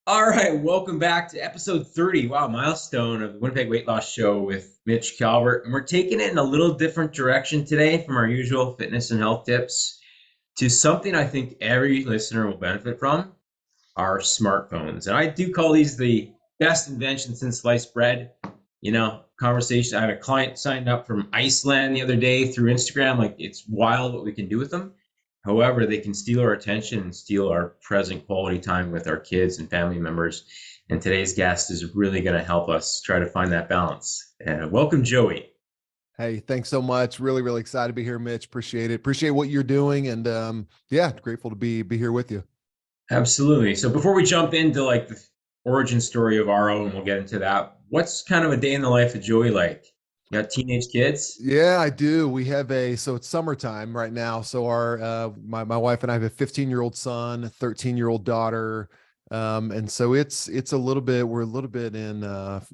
All right, welcome back to episode 30. Wow, milestone of the Winnipeg Weight Loss Show with Mitch Calvert. And we're taking it in a little different direction today from our usual fitness and health tips to something I think every listener will benefit from, our smartphones. And I do call these the best invention since sliced bread. Conversation. I had a client signed up from Iceland the other day through Instagram. Like, it's wild what we can do with them. However, they can steal our attention and steal our present quality time with our kids and family members. And today's guest is really going to help us try to find that balance. Welcome, Joey. Hey, thanks so much. Really, really excited to be here, Mitch. Appreciate it. Appreciate what you're doing. And yeah, grateful to be here with you. Absolutely. So before we jump into like the origin story of RO, and we'll get into that, what's kind of a day in the life of Joey like? You got teenage kids? Yeah, I do. We have so it's summertime right now. So our my wife and I have a 15-year-old son, a 13-year-old daughter. And so it's a little bit, we're a little bit in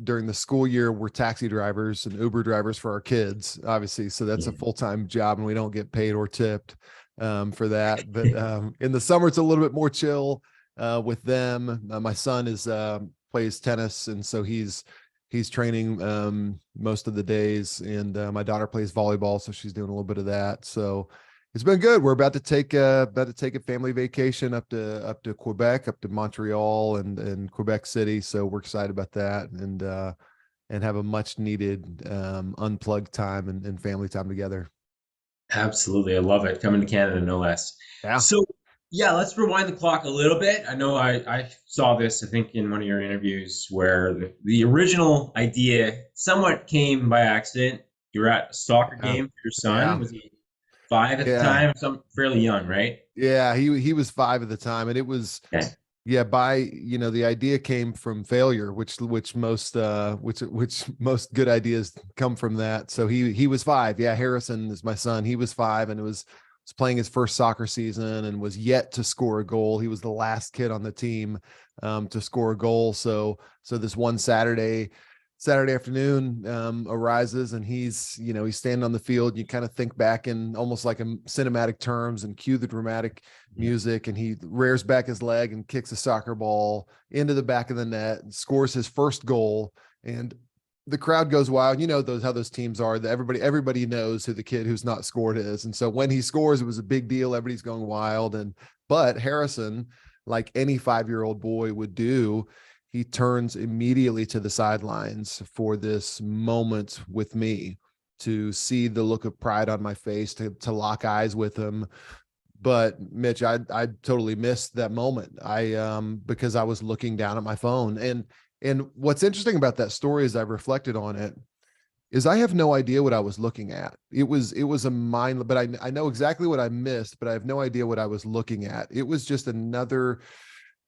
during the school year, we're taxi drivers and Uber drivers for our kids, obviously. So that's a full-time job and we don't get paid or tipped for that. But in the summer, it's a little bit more chill with them. My son is plays tennis, and so he's training most of the days, and my daughter plays volleyball, so she's doing a little bit of that. So it's been good. We're about to take a family vacation up to Quebec, up to Montreal and Quebec City. So we're excited about that, and have a much needed unplugged time and family time together. Absolutely. I love it. Coming to Canada, no less. Yeah. So, yeah, let's rewind the clock a little bit. I know I saw this, I think, in one of your interviews where the original idea somewhat came by accident. You were at a soccer game for your son. Yeah. Was he 5 at the Yeah. time? Some fairly young, right? Yeah. He was 5 at the time, and it was, Okay. yeah, the idea came from failure, which most good ideas come from that. So he was 5. Yeah, Harrison is my son. He was 5 and was playing his first soccer season and was yet to score a goal. He was the last kid on the team to score a goal. So this one Saturday afternoon arises, and he's standing on the field. You kind of think back in almost like a cinematic terms and cue the dramatic music, and he rears back his leg and kicks a soccer ball into the back of the net and scores his first goal. And the crowd goes wild. You know how those teams are. That everybody knows who the kid who's not scored is. And so when he scores, it was a big deal. Everybody's going wild. But Harrison, like any 5-year-old boy would do, he turns immediately to the sidelines for this moment with me, to see the look of pride on my face, to lock eyes with him. But Mitch, I totally missed that moment. Because I was looking down at my phone. And what's interesting about that story, as I've reflected on it, is I have no idea what I was looking at. It was a mind, but I know exactly what I missed, but I have no idea what I was looking at. It was just another,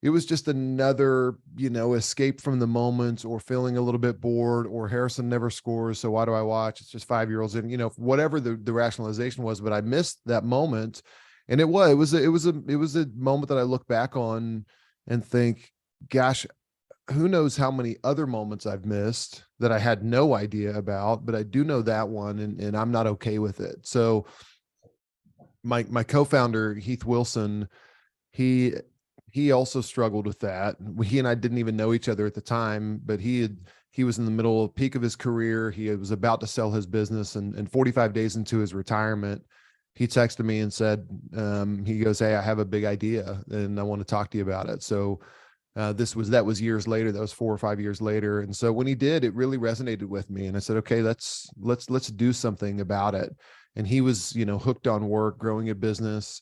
escape from the moment, or feeling a little bit bored, or Harrison never scores, so why do I watch? It's just 5-year-olds, and whatever the rationalization was, but I missed that moment. And it was a moment that I look back on and think, gosh, who knows how many other moments I've missed that I had no idea about, but I do know that one, and I'm not okay with it. So my co-founder, Heath Wilson, he also struggled with that. He and I didn't even know each other at the time, but he was in the middle of peak of his career. He was about to sell his business, and 45 days into his retirement, he texted me and said, he goes, "Hey, I have a big idea and I want to talk to you about it." So that was years later. That was 4 or 5 years later. And so when he did, it really resonated with me. And I said, okay, let's do something about it. And he was, hooked on work, growing a business,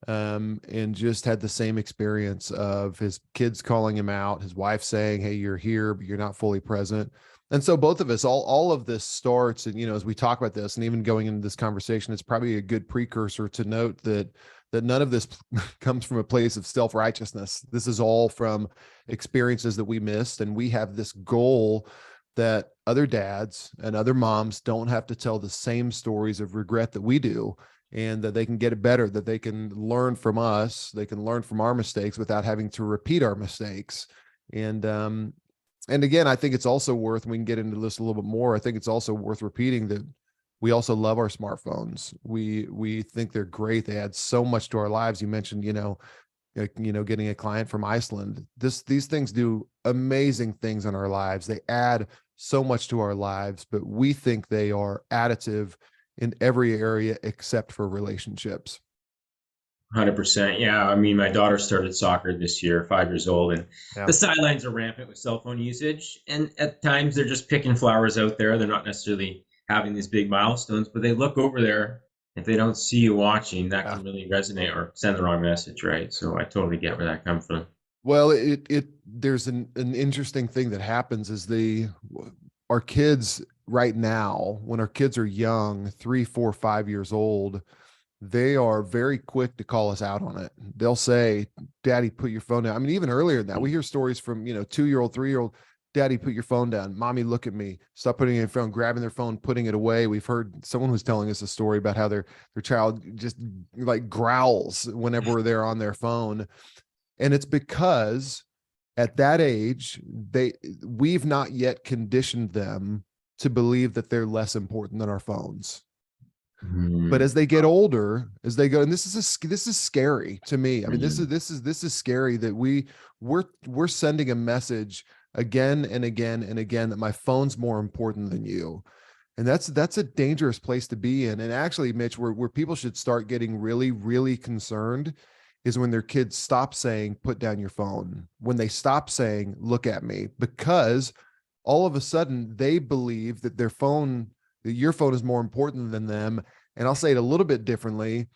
and just had the same experience of his kids calling him out, his wife saying, "Hey, you're here, but you're not fully present." And so both of us, all of this starts, and, as we talk about this, and even going into this conversation, it's probably a good precursor to note that none of this comes from a place of self-righteousness. This is all from experiences that we missed. And we have this goal that other dads and other moms don't have to tell the same stories of regret that we do, and that they can get it better, that they can learn from us, they can learn from our mistakes without having to repeat our mistakes. And again, I think it's also worth, we can get into this a little bit more, I think it's also worth repeating that we also love our smartphones. We think they're great. They add so much to our lives. You mentioned, getting a client from Iceland. These things do amazing things in our lives. They add so much to our lives, but we think they are additive in every area except for relationships. 100%. Yeah. I mean, my daughter started soccer this year, 5 years old, and Yeah. the sidelines are rampant with cell phone usage. And at times they're just picking flowers out there. They're not necessarily having these big milestones, but they look over there. If they don't see you watching, that Yeah. can really resonate or send the wrong message, right? So I totally get where that comes from. Well, there's an interesting thing that happens is our kids right now, when our kids are young, 3, 4, 5 years old, they are very quick to call us out on it. They'll say, Daddy, put your phone down. I mean, even earlier than that, we hear stories from, 2-year-old, 3-year-old, Daddy, put your phone down. Mommy, look at me. Stop putting it in your phone, grabbing their phone, putting it away. We've heard someone was telling us a story about how their child just like growls whenever they're on their phone. And it's because at that age, we've not yet conditioned them to believe that they're less important than our phones. But as they get older, as they go, and this is scary to me. I mean, this is scary that we're sending a message again and again and again that my phone's more important than you. And that's a dangerous place to be in. And actually, Mitch, where people should start getting really, really concerned is when their kids stop saying, put down your phone, when they stop saying, look at me, because all of a sudden they believe that that your phone is more important than them. And I'll say it a little bit differently.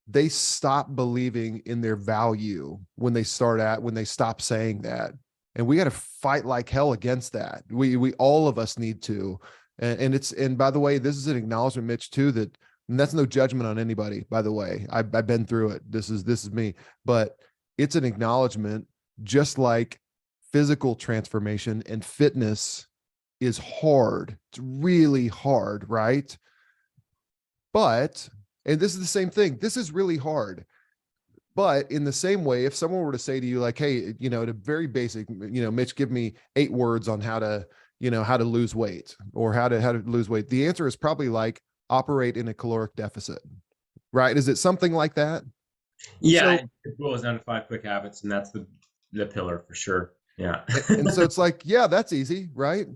They stop believing in their value when they stop saying that. And we got to fight like hell against that. We all of us need to. And by the way, this is an acknowledgement, Mitch, too, that, and that's no judgment on anybody, by the way. I've been through it. This is me, but it's an acknowledgement, just like physical transformation and fitness is hard. It's really hard, right? But, and this is the same thing, this is really hard. But in the same way, if someone were to say to you, like, hey, at a very basic, Mitch, give me 8 words on how to lose weight, or how to lose weight, the answer is probably like, operate in a caloric deficit, right? Is it something like that? Yeah, So, it boils down to 5 quick habits, and that's the pillar for sure. Yeah. and so it's like, yeah, that's easy, right?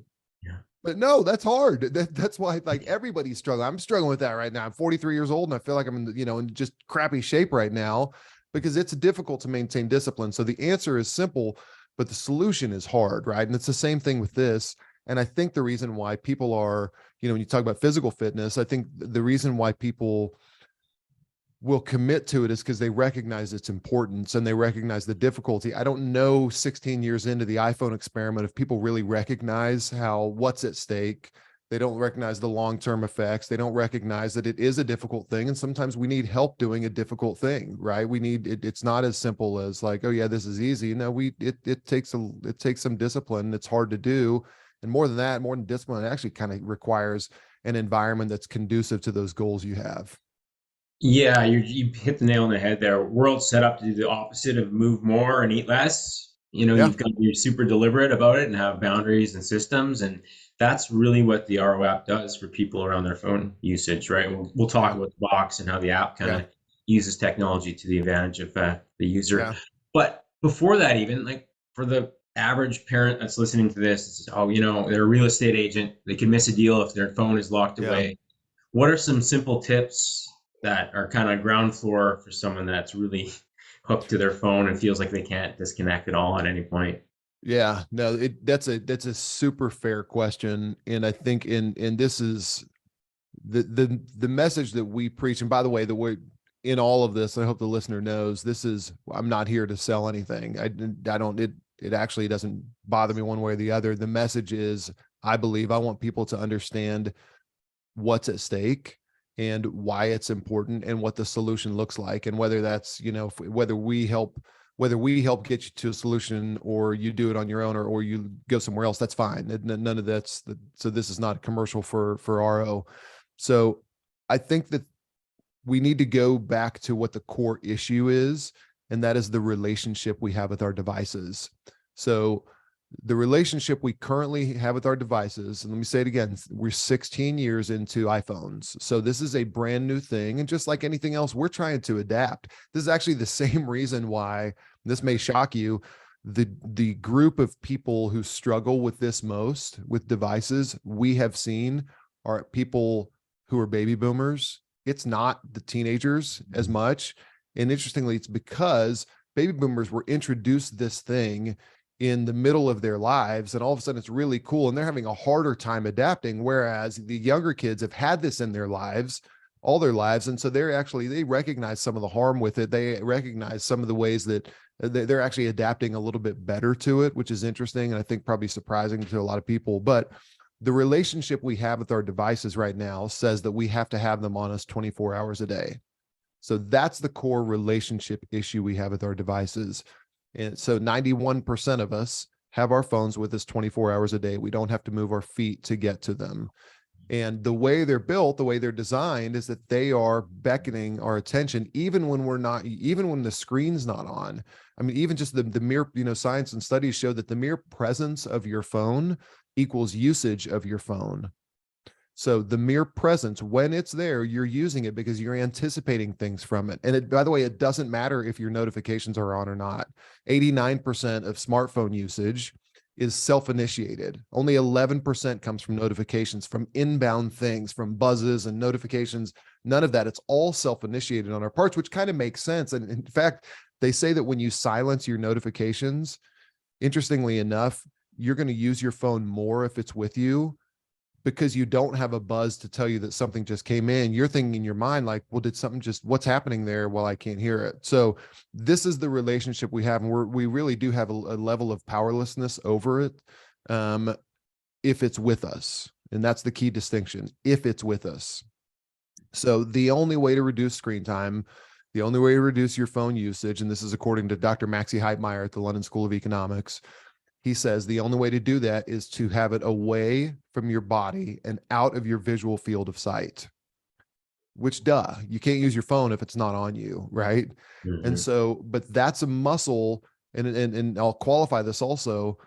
Yeah. But no, that's hard. That's why, like, everybody's struggling. I'm struggling with that right now. I'm 43 years old and I feel like I'm in just crappy shape right now because it's difficult to maintain discipline. So the answer is simple, but the solution is hard, right? And it's the same thing with this. And I think the reason why people are, when you talk about physical fitness, I think the reason why people will commit to it is because they recognize its importance and they recognize the difficulty. I don't know 16 years into the iPhone experiment if people really recognize what's at stake. They don't recognize the long-term effects. They don't recognize that it is a difficult thing. And sometimes we need help doing a difficult thing, right? We need it. It's not as simple as like, oh yeah, this is easy. No, it takes some discipline. It's hard to do. And more than that, more than discipline, it actually kind of requires an environment that's conducive to those goals you have. Yeah, you hit the nail on the head there. World's set up to do the opposite of move more and eat less. Yeah. You've got to be super deliberate about it and have boundaries and systems. And that's really what the RO app does for people around their phone usage, right? We'll talk Yeah. about the box and how the app kind Yeah. of uses technology to the advantage of the user. Yeah. But before that, even like for the average parent that's listening to this, it's, oh, they're a real estate agent. They can miss a deal if their phone is locked Yeah. away. What are some simple tips that are kind of ground floor for someone that's really hooked to their phone and feels like they can't disconnect at all at any point? Yeah, no, that's a super fair question. And I think in this is the message that we preach. And by the way, the way in all of this, I hope the listener knows this is, I'm not here to sell anything. I don't, it actually doesn't bother me one way or the other. The message is, I want people to understand what's at stake and why it's important and what the solution looks like. And whether that's, whether we help get you to a solution or you do it on your own or you go somewhere else, that's fine. None of that's so this is not a commercial for RO. So I think that we need to go back to what the core issue is, and that is the relationship we have with our devices. So The relationship we currently have with our devices, and let me say it again, we're 16 years into iPhones. So this is a brand new thing. And just like anything else, we're trying to adapt. This is actually the same reason why, this may shock you, the group of people who struggle with this most with devices we have seen are people who are baby boomers. It's not the teenagers as much. And interestingly, it's because baby boomers were introduced this thing in the middle of their lives, and all of a sudden it's really cool and they're having a harder time adapting, whereas the younger kids have had this in their lives all their lives, and so they recognize some of the harm with it. They recognize some of the ways that they're actually adapting a little bit better to it, which is interesting and I think probably surprising to a lot of people. But the relationship we have with our devices right now says that we have to have them on us 24 hours a day. So that's the core relationship issue we have with our devices. And so 91% of us have our phones with us 24 hours a day. We don't have to move our feet to get to them. And the way they're built, the way they're designed, is that they are beckoning our attention, even when we're not, even when the screen's not on. I mean, even just the mere, science and studies show that the mere presence of your phone equals usage of your phone. So the mere presence, when it's there, you're using it because you're anticipating things from it. And by the way, it doesn't matter if your notifications are on or not. 89% of smartphone usage is self-initiated. Only 11% comes from notifications, from inbound things, from buzzes and notifications. None of that. It's all self-initiated on our parts, which kind of makes sense. And in fact, they say that when you silence your notifications, interestingly enough, you're going to use your phone more if it's with you, because you don't have a buzz to tell you that something just came in. You're thinking in your mind, like, well, did something what's happening there while I can't hear it? So this is the relationship we have. And we really do have a level of powerlessness over it, if it's with us. And that's the key distinction, if it's with us. So the only way to reduce screen time, the only way to reduce your phone usage, and this is according to Dr. Maxi Heitmeyer at the London School of Economics, he says the only way to do that is to have it away from your body and out of your visual field of sight, which, you can't use your phone if it's not on you, right? Mm-hmm. And so, but that's a muscle, and I'll qualify this also,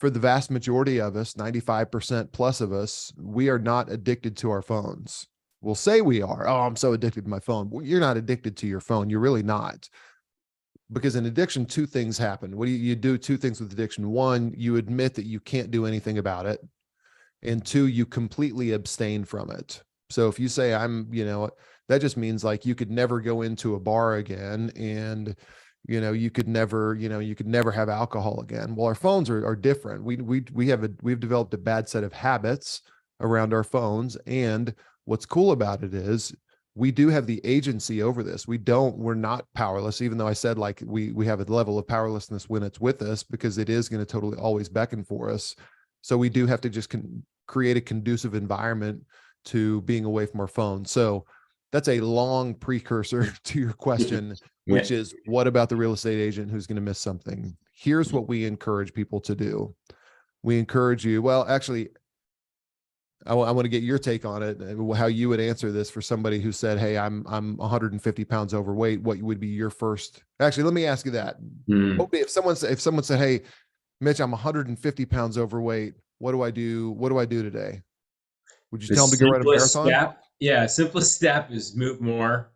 for the vast majority of us, 95% plus of us, we are not addicted to our phones. We'll say we are. Oh, I'm so addicted to my phone. Well, you're not addicted to your phone. You're really not. Because in addiction, two things happen. What do you do? Two things with addiction. One, you admit that you can't do anything about it. And two, you completely abstain from it. So if you say that just means like you could never go into a bar again, and you could never have alcohol again. Well, our phones are different. We've developed a bad set of habits around our phones. And what's cool about it is we do have the agency over this. We're not powerless, even though I said like we have a level of powerlessness when it's with us, because it is going to totally always beckon for us. So we do have to just create a conducive environment to being away from our phone. So that's a long precursor to your question, which is, what about the real estate agent who's going to miss something? Here's what we encourage people to do. We encourage you, well, actually, I want to get your take on it, how you would answer this for somebody who said, hey, I'm 150 pounds overweight. What would be your first? Actually, let me ask you that. If someone said, hey, Mitch, I'm 150 pounds overweight. What do I do? What do I do today? Would you tell them to go run a marathon? Simplest step is move more,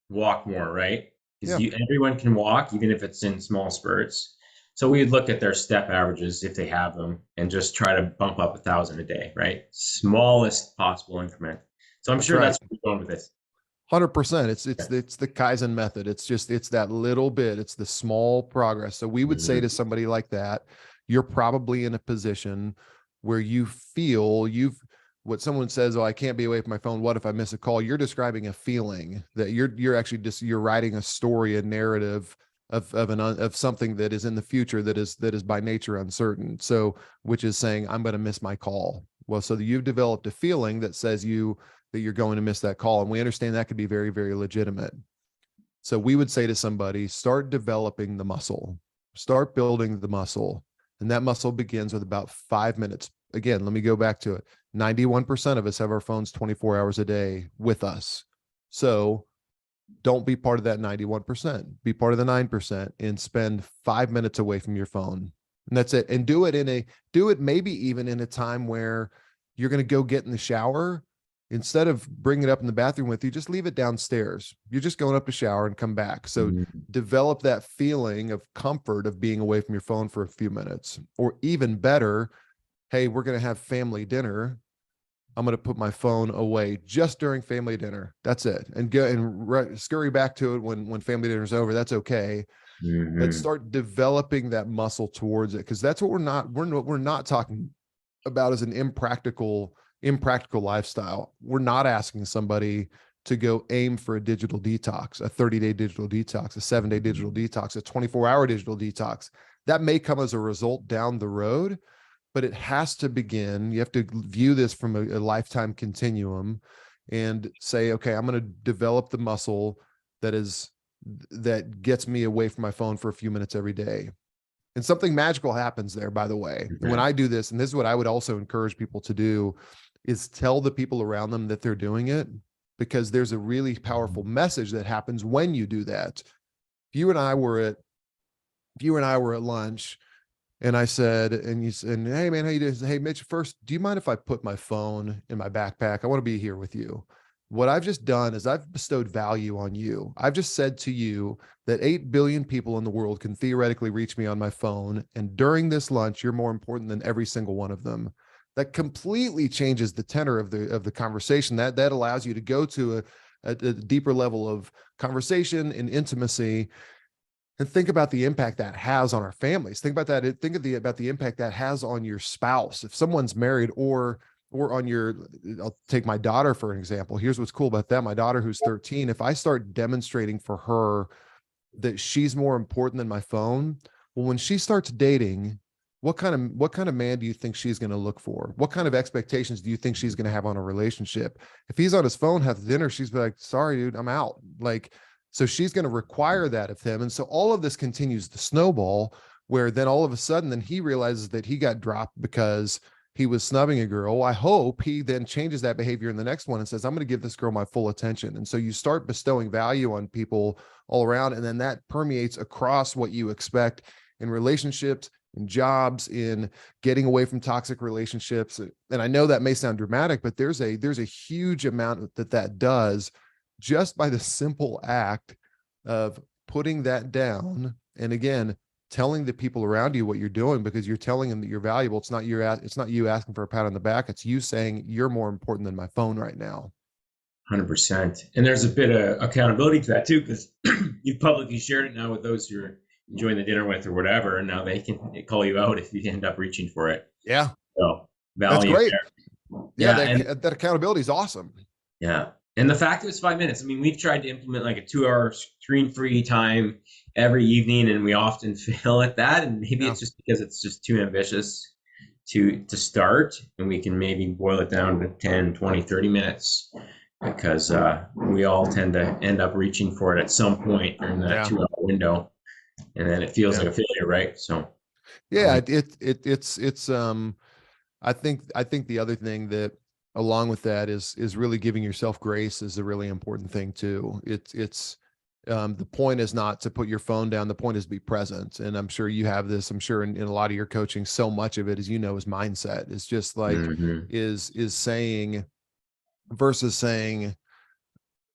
walk more, right? Because everyone can walk, even if it's in small spurts. So we would look at their step averages if they have them and just try to bump up 1,000 a day, right? Smallest possible increment. So I'm sure that's where you're going with this. 100%. It's the Kaizen method. It's that little bit. It's the small progress. So we would say to somebody like that, you're probably in a position where you feel what someone says, oh, I can't be away from my phone. What if I miss a call? You're describing a feeling that you're actually you're writing a story, a narrative of something that is in the future that is by nature uncertain. So, which is saying, I'm going to miss my call. Well, so you've developed a feeling that says that you're going to miss that call. And we understand that could be very, very legitimate. So we would say to somebody, start developing the muscle, start building the muscle. And that muscle begins with about 5 minutes. Again, let me go back to it. 91% of us have our phones 24 hours a day with us. So don't be part of that 91%. Be part of the 9% and spend 5 minutes away from your phone. And that's it. And do it maybe even in a time where you're going to go get in the shower. Instead of bringing it up in the bathroom with you, just leave it downstairs. You're just going up to shower and come back. So Mhm. develop that feeling of comfort of being away from your phone for a few minutes. Or even better, hey, we're going to have family dinner. I'm going to put my phone away just during family dinner. That's it. And go and scurry back to it when family dinner's over. That's okay. But Mhm. start developing that muscle towards it, because that's what we're not talking about as an impractical lifestyle. We're not asking somebody to go aim for a digital detox, a 30-day digital detox, a 7-day digital detox, a 24-hour digital detox. That may come as a result down the road, but it has to begin. You have to view this from a lifetime continuum and say, okay, I'm going to develop the muscle that gets me away from my phone for a few minutes every day. And something magical happens there, by the way. And when Yeah. I do this, and this is what I would also encourage people to do, is tell the people around them that they're doing it, because there's a really powerful message that happens when you do that. If you and I were at lunch, and I said, and you said, hey man, how you doing? Hey Mitch, first, do you mind if I put my phone in my backpack? I want to be here with you. What I've just done is I've bestowed value on you. I've just said to you that 8 billion people in the world can theoretically reach me on my phone. And during this lunch, you're more important than every single one of them. That completely changes the tenor of the conversation. That allows you to go to a deeper level of conversation and intimacy, and think about the impact that has on our families. Think about that. Think about the impact that has on your spouse. If someone's married, or on your, I'll take my daughter for an example. Here's what's cool about that. My daughter, who's 13, if I start demonstrating for her that she's more important than my phone, well, when she starts dating, what kind of man do you think she's going to look for? What kind of expectations do you think she's going to have on a relationship? If he's on his phone, have dinner, she's like, sorry, dude, I'm out. Like, so she's going to require that of him. And so all of this continues to snowball, where then all of a sudden, then he realizes that he got dropped because he was snubbing a girl. I hope he then changes that behavior in the next one and says, I'm going to give this girl my full attention. And so you start bestowing value on people all around. And then that permeates across what you expect in relationships, in jobs, in getting away from toxic relationships. And I know that may sound dramatic, but there's a huge amount that does, just by the simple act of putting that down. And again, telling the people around you what you're doing, because you're telling them that you're valuable. It's not you asking for a pat on the back. It's you saying you're more important than my phone right now. 100%. And there's a bit of accountability to that too, because you've publicly shared it now with those you're enjoying the dinner with or whatever, and now they can call you out if you end up reaching for it. Yeah, So that's value great. there. Yeah, Yeah, and that accountability is awesome. yeah, and the fact it was 5 minutes. I mean, we've tried to implement like a 2 hour screen-free time every evening, and we often fail at that. And maybe Yeah. it's just because it's just too ambitious to start, and we can maybe boil it down to 10, 20, 30 minutes, because we all tend to end up reaching for it at some point during that Yeah. 2 hour window, and then it feels Yeah. like a failure, right? So I Yeah. like, It's I think the other thing that along with that is really giving yourself grace is a really important thing too. It's the point is not to put your phone down. The point is to be present. And I'm sure you have this. I'm sure in a lot of your coaching, so much of it, as you know, is mindset. It's just like mhm. is saying versus saying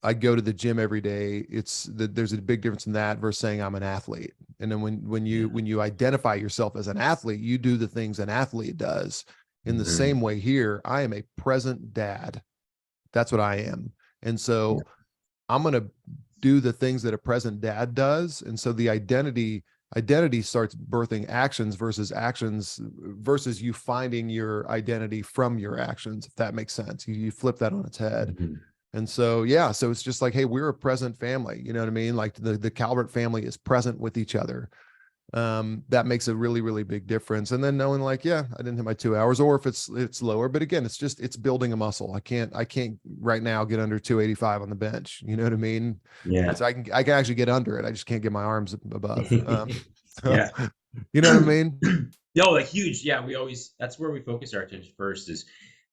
I go to the gym every day. There's a big difference in that versus saying I'm an athlete. And then when you identify yourself as an athlete, you do the things an athlete does. In the Mhm. same way here, I am a present dad. That's what I am. And Yeah. so I'm going to do the things that a present dad does. And so the identity starts birthing actions versus you finding your identity from your actions, if that makes sense. You flip that on its head. Mhm. And so, yeah, so it's just like, hey, we're a present family. You know what I mean? Like the Calvert family is present with each other. That makes a really, really big difference. And then knowing like, yeah, I didn't hit my 2 hours, or if it's lower, but again, it's building a muscle. I can't right now get under 285 on the bench. You know what I mean? Yeah. So I can actually get under it. I just can't get my arms above. So, Yeah. you know what I mean? No, like huge. Yeah, we always, that's where we focus our attention first, is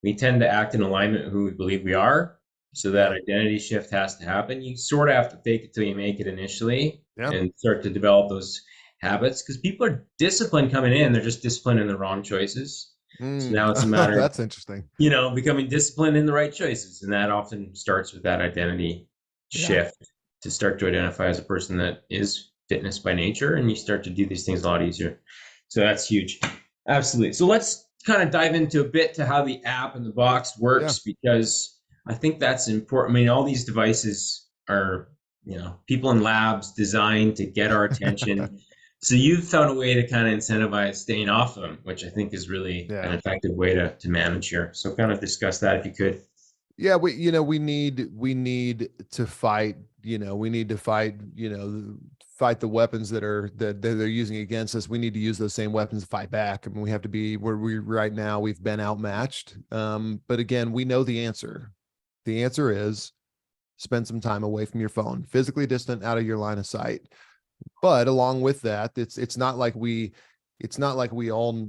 we tend to act in alignment with who we believe we are. So that Yeah. identity shift has to happen. You sort of have to fake it till you make it initially Yeah. and start to develop those. habits because people are disciplined coming in. They're just disciplined in the wrong choices. So now it's a matter of, That's interesting. becoming disciplined in the right choices. And that often starts with that identity Yeah. shift to start to identify as a person that is fitness by nature. And you start to do these things a lot easier. So that's huge. Absolutely. So let's kind of dive into a bit to how the app and the box works, because I think that's important. I mean, all these devices are, people in labs designed to get our attention. So you've found a way to kind of incentivize staying off them, which I think is really an Yeah. effective way to manage here. So kind of discuss that if you could. Yeah, we need to fight, we need to fight, fight the weapons that they're using against us. We need to use those same weapons to fight back. I mean, we have to be where we right now, we've been outmatched. But again, we know the answer. The answer is spend some time away from your phone, physically distant, out of your line of sight. But along with that, it's not like we all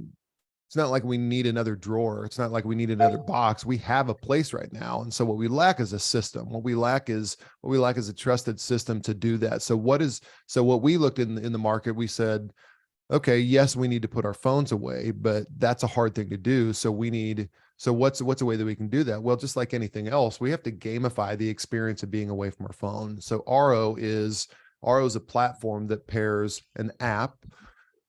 it's not like we need another drawer. It's not like we need another box. We have a place right now. And so what we lack is a system. What we lack is a trusted system to do that. So what we looked in the market, we said, okay, yes, we need to put our phones away, but that's a hard thing to do. So what's a way that we can do that? Well, just like anything else, we have to gamify the experience of being away from our phone. So RO is a platform that pairs an app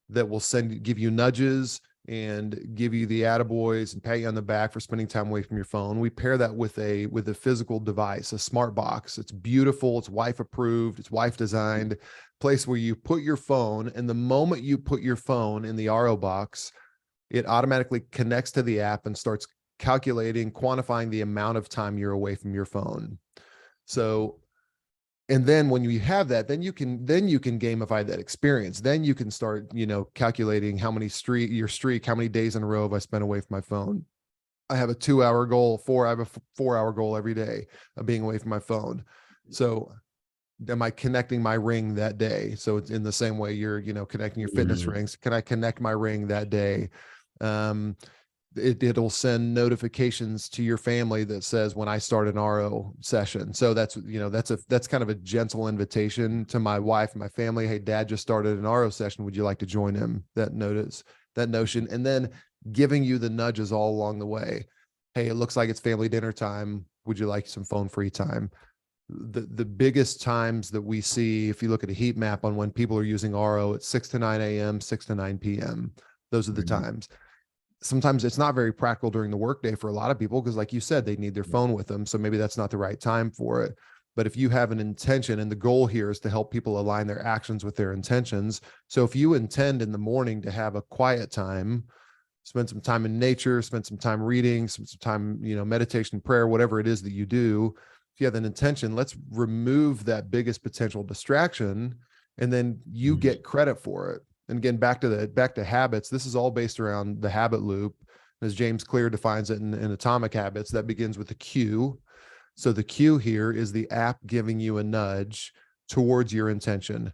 that will give you nudges and give you the attaboys and pat you on the back for spending time away from your phone. We pair that with a physical device, a smart box. It's beautiful. It's wife approved. It's wife designed, place where you put your phone. And the moment you put your phone in the RO box, it automatically connects to the app and starts calculating, quantifying the amount of time you're away from your phone. So, and then when you have that, then you can gamify that experience. Then you can start, calculating how many how many days in a row have I spent away from my phone. I have a 2-hour goal, I have a 4-hour goal every day of being away from my phone. So am I connecting my ring that day? So it's in the same way you're, connecting your fitness rings. Can I connect my ring that day? It'll send notifications to your family that says when I start an RO session. So that's kind of a gentle invitation to my wife and my family. Hey, dad just started an RO session. Would you like to join him? That notion. And then giving you the nudges all along the way. Hey, it looks like it's family dinner time. Would you like some phone free time? The biggest times that we see, if you look at a heat map on when people are using RO, it's 6 to 9 a.m., 6 to 9 p.m. Those are the times. Sometimes it's not very practical during the workday for a lot of people because, like you said, they need their phone with them. So maybe that's not the right time for it. But if you have an intention, and the goal here is to help people align their actions with their intentions. So if you intend in the morning to have a quiet time, spend some time in nature, spend some time reading, some time, meditation, prayer, whatever it is that you do. If you have an intention, let's remove that biggest potential distraction, and then you get credit for it. And again, back to habits, this is all based around the habit loop. As James Clear defines it in Atomic Habits, that begins with the cue. So the cue here is the app giving you a nudge towards your intention.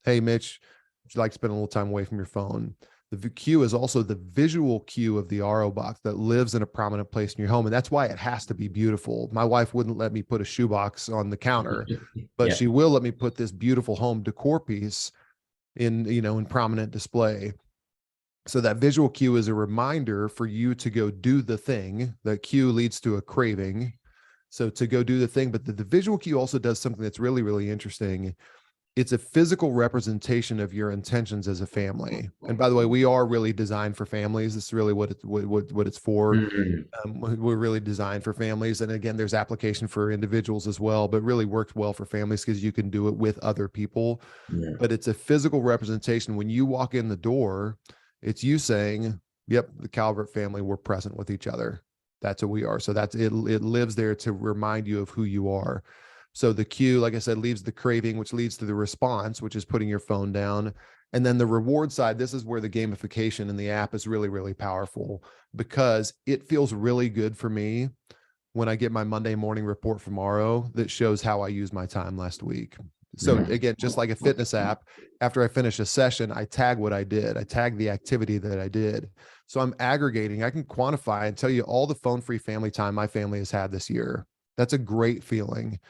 Hey, Mitch, would you like to spend a little time away from your phone? The cue is also the visual cue of the RO box that lives in a prominent place in your home. And that's why it has to be beautiful. My wife wouldn't let me put a shoebox on the counter, but she will let me put this beautiful home decor piece in prominent display. So that visual cue is a reminder for you to go do the thing. That cue leads to a craving. So to go do the thing, but the visual cue also does something that's really, really interesting. It's a physical representation of your intentions as a family. And by the way, we are really designed for families. This is really what it's for. We're really designed for families. And again, there's application for individuals as well, but really works well for families because you can do it with other people. But it's a physical representation. When you walk in the door, it's you saying, yep, the Calvert family, we're present with each other. That's who we are. So that's it. It lives there to remind you of who you are. So the cue, like I said, leaves the craving, which leads to the response, which is putting your phone down. And then the reward side, this is where the gamification in the app is really, really powerful, because it feels really good for me when I get my Monday morning report from RO that shows how I used my time last week. So again, just like a fitness app, after I finish a session, I tag what I did. I tag the activity that I did. So I'm aggregating. I can quantify and tell you all the phone-free family time my family has had this year. That's a great feeling.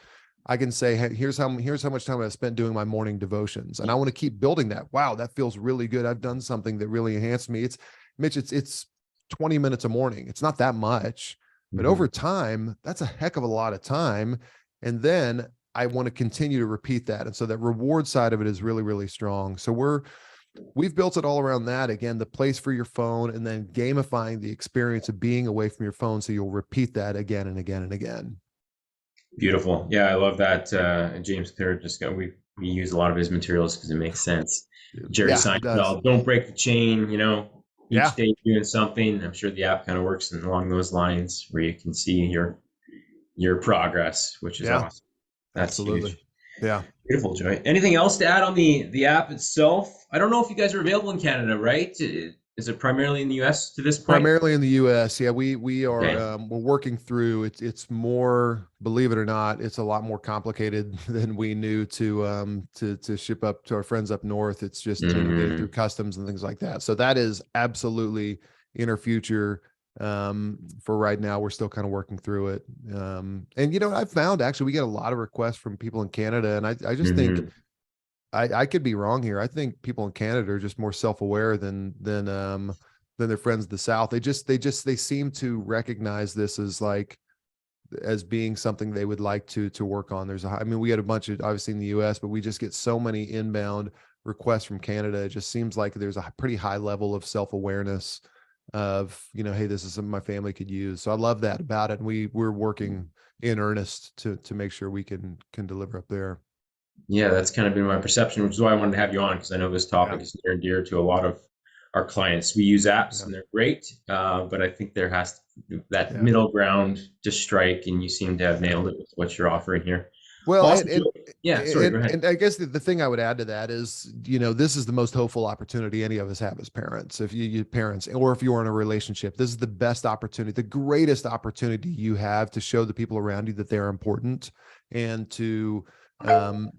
I can say, hey, here's how much time I've spent doing my morning devotions, and I want to keep building that. Wow, that feels really good. I've done something that really enhanced me. It's Mitch, it's 20 minutes a morning. It's not that much, but over Mhm. time, that's a heck of a lot of time. And then I want to continue to repeat that. And so that reward side of it is really, really strong. So we've built it all around that. Again, the place for your phone, and then gamifying the experience of being away from your phone. So you'll repeat that again and again and again. Beautiful. Yeah, I love that. James Clear just got, we use a lot of his materials because it makes sense. Jerry Yeah, it does. Seinfeld, don't break the chain, each Yeah, day doing something. I'm sure the app kind of works along those lines where you can see your progress, which is yeah, awesome. That's absolutely. huge. Yeah. Beautiful, Joy. Anything else to add on the app itself? I don't know if you guys are available in Canada, right? Is it primarily in the US to this point? Primarily in the US. Yeah, we are Okay. we're working through it's more, believe it or not, it's a lot more complicated than we knew to ship up to our friends up north. It's just, getting through Mm, customs and things like that. So that is absolutely in our future. For right now, we're still kind of working through it. And I've found actually we get a lot of requests from people in Canada, and I just think mhm. I could be wrong here. I think people in Canada are just more self-aware than their friends in the South. They seem to recognize this as like as being something they would like to work on. I mean, we had a bunch of obviously in the US, but we just get so many inbound requests from Canada. It just seems like there's a pretty high level of self-awareness of, hey, this is something my family could use. So I love that about it. And we're working in earnest to make sure we can deliver up there. Yeah, that's kind of been my perception, which is why I wanted to have you on because I know this Yeah. topic is near and dear to a lot of our clients. We use apps Yeah. and they're great, but I think there has to, that Yeah. middle ground to strike, and you seem to have Yeah. nailed it with what you're offering here. Well, Awesome. Yeah, sorry, go ahead. and I guess the thing I would add to that is, this is the most hopeful opportunity any of us have as parents. If you parents, or if you're in a relationship, this is the best opportunity, the greatest opportunity you have to show the people around you that they're important, and to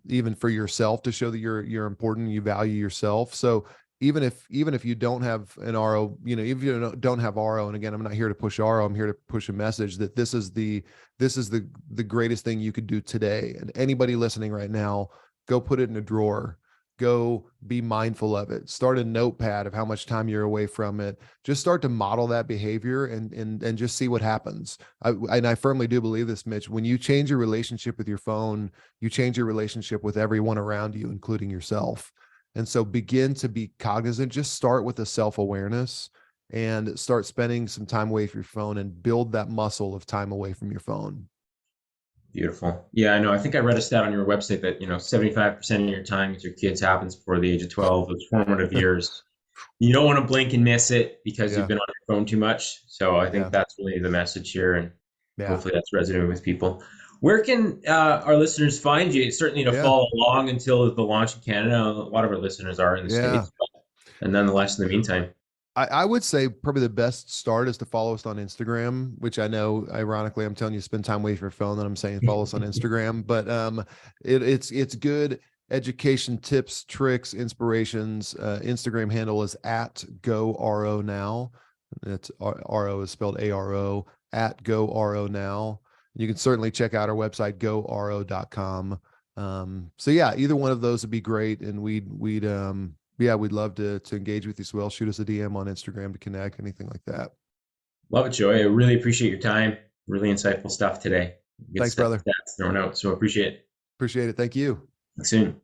even for yourself to show that you're important, you value yourself. So even if you don't have an RO, if you don't have RO, and again, I'm not here to push RO, I'm here to push a message that this is the greatest thing you could do today. And anybody listening right now, go put it in a drawer. Go be mindful of it. Start a notepad of how much time you're away from it. Just start to model that behavior and just see what happens. And I firmly do believe this, Mitch. When you change your relationship with your phone, you change your relationship with everyone around you, including yourself. And so begin to be cognizant. Just start with a self-awareness and start spending some time away from your phone and build that muscle of time away from your phone. Beautiful. Yeah, I know. I think I read a stat on your website that, 75% of your time with your kids happens before the age of 12, those formative years. You don't want to blink and miss it because you've Yeah. been on your phone too much. So I think Yeah. that's really the message here, and Yeah. hopefully that's resonating with people. Where can our listeners find you? Certainly to Yeah. follow along until the launch in Canada. A lot of our listeners are in the Yeah. States, and nonetheless, in the meantime. I would say probably the best start is to follow us on Instagram, which I know, ironically, I'm telling you, spend time away from your phone, and I'm saying follow us on Instagram. But it's good education, tips, tricks, inspirations. Instagram handle is at go ro now. It's ro is spelled aro, at go ro now. You can certainly check out our website, goro.com. So yeah, either one of those would be great, and we'd love to engage with you as well. Shoot us a DM on Instagram to connect, anything like that. Love it, Joey. I really appreciate your time. Really insightful stuff today. Good Thanks, stuff, brother. stats thrown out. So appreciate it. Appreciate it. Thank you. Talk soon.